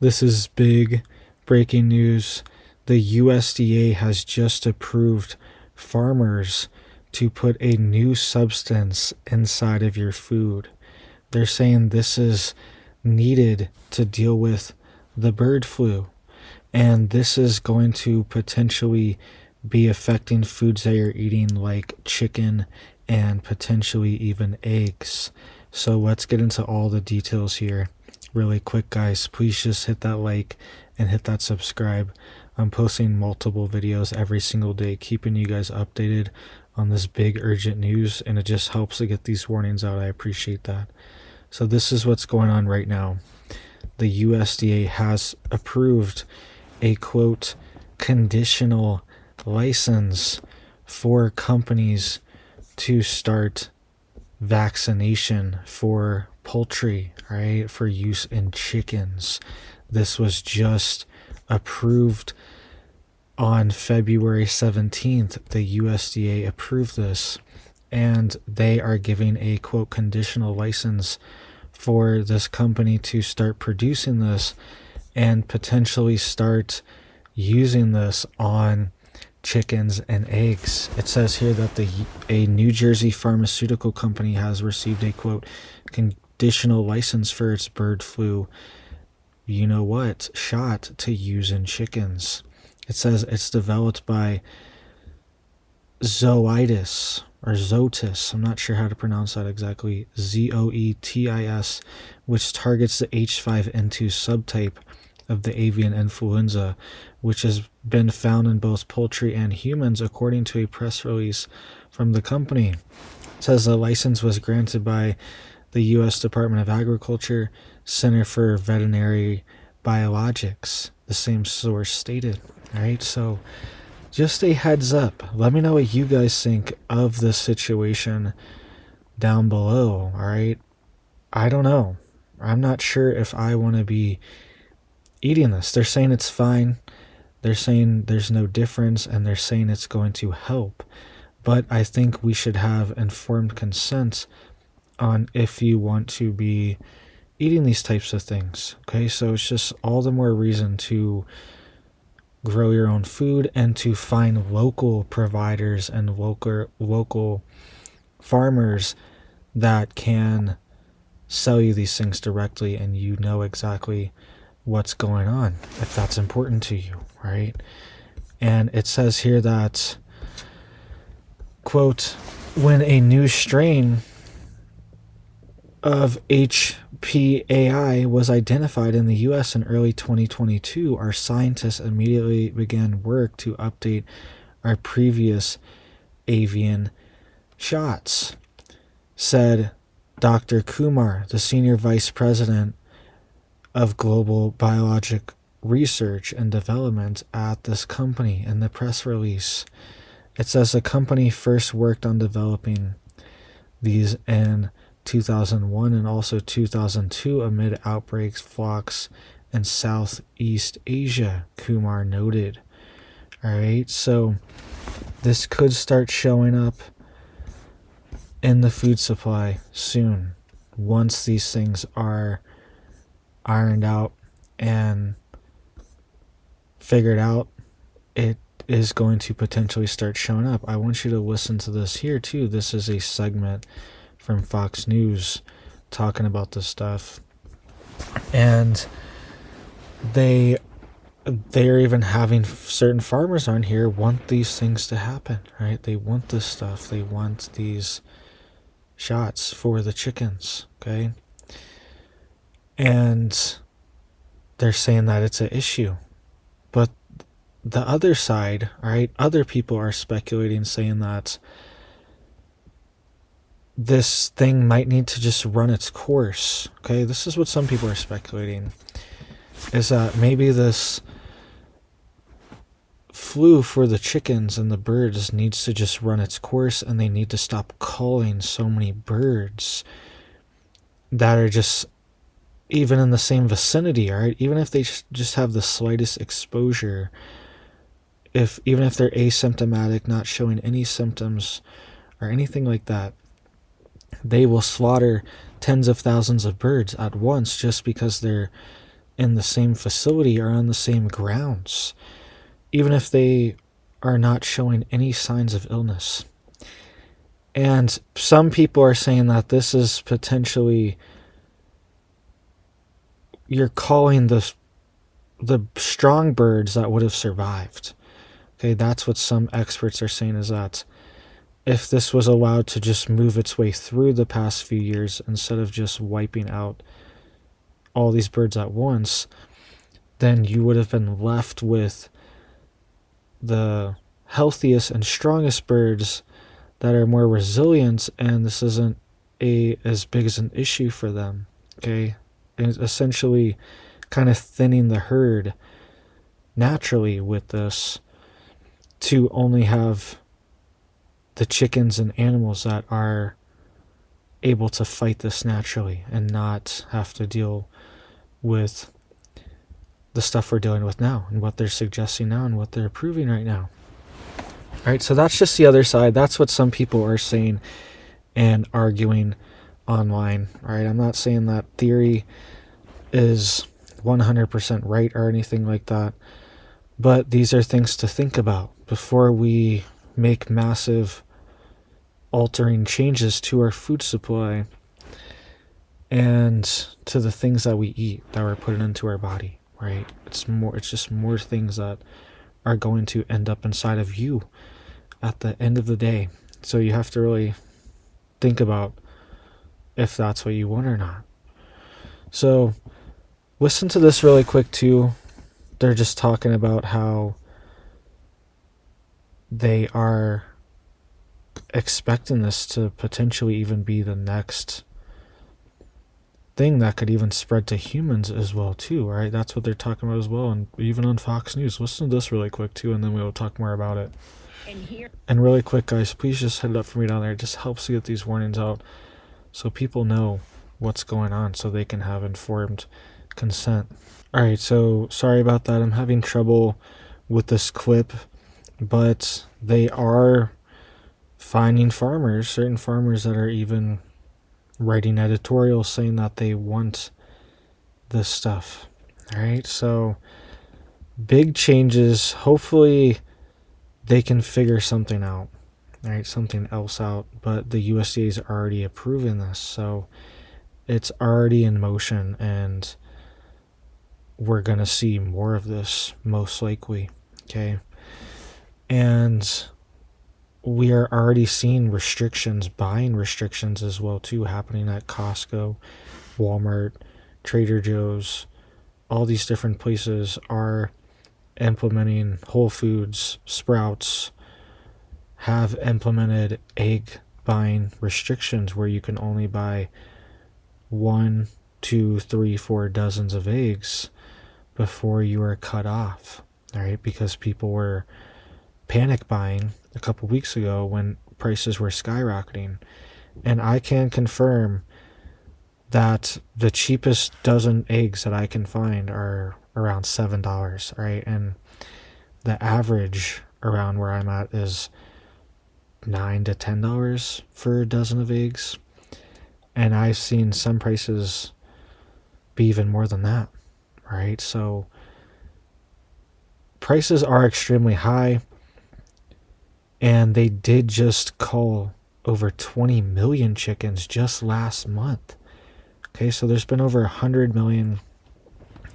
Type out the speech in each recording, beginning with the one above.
This is big breaking news. The USDA has just approved farmers to put a new substance inside of your food. They're saying this is needed to deal with the bird flu. And this is going to potentially be affecting foods that you're eating, like chicken and potentially even eggs. So let's get into all the details here really quick, guys. Please just hit that like and hit that subscribe. I'm posting multiple videos every single day, keeping you guys updated on this big urgent news, and it just helps to get these warnings out. I appreciate that. So this is what's going on right now. The USDA has approved a quote conditional license for companies to start vaccination for poultry, right, for use in chickens. This was just approved on February 17th. The USDA approved this, and they are giving a quote conditional license for this company to start producing this and potentially start using this on chickens and eggs. It says here that a New Jersey pharmaceutical company has received a quote conditional license for its bird flu, shot to use in chickens. It says it's developed by Zoetis or Zoetis, I'm not sure how to pronounce that exactly, Zoetis, which targets the H5N2 subtype of the avian influenza, which has been found in both poultry and humans, according to a press release from the company. It says the license was granted by the U.S. Department of Agriculture, Center for Veterinary Biologics, the same source stated. All right, so just a heads up. Let me know what you guys think of this situation down below. All right, I don't know. I'm not sure if I want to be eating this. They're saying it's fine. They're saying there's no difference, and they're saying it's going to help. But I think we should have informed consent on if you want to be eating these types of things. Okay, so it's just all the more reason to grow your own food and to find local providers and local farmers that can sell you these things directly, and you know exactly what's going on if that's important to you, right? And it says here that, quote, when a new strain of HPAI was identified in the US in early 2022, our scientists immediately began work to update our previous avian shots, said Dr. Kumar, the senior vice president of global biologic research and development at this company in the press release. It says the company first worked on developing these in 2001 and also 2002 amid outbreaks flocks in Southeast Asia, Kumar noted. All right, so this could start showing up in the food supply soon once these things are ironed out and figured out. It is going to potentially start showing up. I want you to listen to this here too. This is a segment from Fox News talking about this stuff, and they're even having certain farmers on here want these things to happen, right? They want this stuff. They want these shots for the chickens, okay? And they're saying that it's an issue. But the other side, right, other people are speculating, saying that this thing might need to just run its course, okay? This is what some people are speculating, is that maybe this flu for the chickens and the birds needs to just run its course, and they need to stop culling so many birds that are just even in the same vicinity, all right? Even if they just have the slightest exposure, even if they're asymptomatic, not showing any symptoms or anything like that, they will slaughter tens of thousands of birds at once just because they're in the same facility are on the same grounds, even if they are not showing any signs of illness. And some people are saying that this is potentially, you're calling the strong birds that would have survived. Okay, that's what some experts are saying, is that if this was allowed to just move its way through the past few years instead of just wiping out all these birds at once, then you would have been left with the healthiest and strongest birds that are more resilient, and this isn't as big as an issue for them. Okay, and it's essentially kind of thinning the herd naturally with this, to only have the chickens and animals that are able to fight this naturally and not have to deal with the stuff we're dealing with now and what they're suggesting now and what they're approving right now. All right, so that's just the other side. That's what some people are saying and arguing online. All right, I'm not saying that theory is 100% right or anything like that, but these are things to think about before we make massive altering changes to our food supply and to the things that we eat, that we're putting into our body, right? It's just more things that are going to end up inside of you at the end of the day. So you have to really think about if that's what you want or not. So listen to this really quick too. They're just talking about how they are expecting this to potentially even be the next thing that could even spread to humans as well too, right? That's what they're talking about as well, and even on Fox News. Listen to this really quick too, and then we'll talk more about it. And really quick, guys, please just head it up for me down there. It just helps to get these warnings out so people know what's going on, so they can have informed consent. All right, so sorry about that. I'm having trouble with this clip, but they are finding farmers, certain farmers that are even writing editorials saying that they want this stuff. All right, so big changes. Hopefully they can figure something out, all right, something else out, but the USDA is already approving this, so it's already in motion, and we're going to see more of this most likely. Okay, and we are already seeing restrictions, buying restrictions as well too, happening at Costco, Walmart, Trader Joe's. All these different places are implementing. Whole Foods, Sprouts have implemented egg buying restrictions where you can only buy 1, 2, 3, 4 dozens of eggs before you are cut off. All right, because people were panic buying a couple weeks ago when prices were skyrocketing. And I can confirm that the cheapest dozen eggs that I can find are around $7, right? And the average around where I'm at is $9 to $10 for a dozen of eggs. And I've seen some prices be even more than that, right? So prices are extremely high. And they did just cull over 20 million chickens just last month. Okay, so there's been over 100 million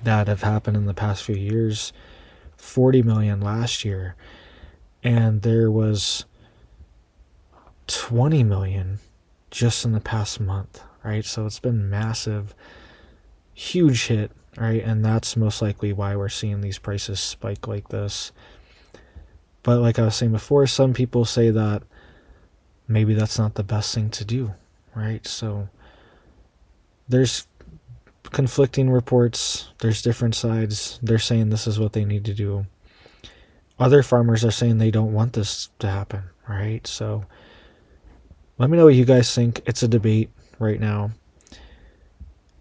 that have happened in the past few years, 40 million last year, and there was 20 million just in the past month, right? So it's been massive, huge hit, right? And that's most likely why we're seeing these prices spike like this. But like I was saying before, some people say that maybe that's not the best thing to do, right? So there's conflicting reports. There's different sides. They're saying this is what they need to do. Other farmers are saying they don't want this to happen, right? So let me know what you guys think. It's a debate right now.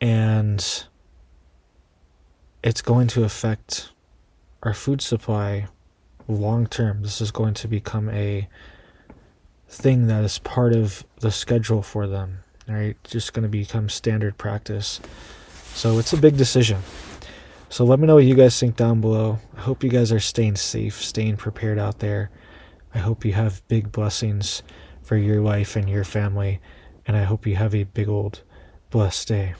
And it's going to affect our food supply long term. This is going to become a thing that is part of the schedule for them, right? Just going to become standard practice. So it's a big decision. So let me know what you guys think down below. I hope you guys are staying safe, staying prepared out there. I hope you have big blessings for your life and your family, and I hope you have a big old blessed day.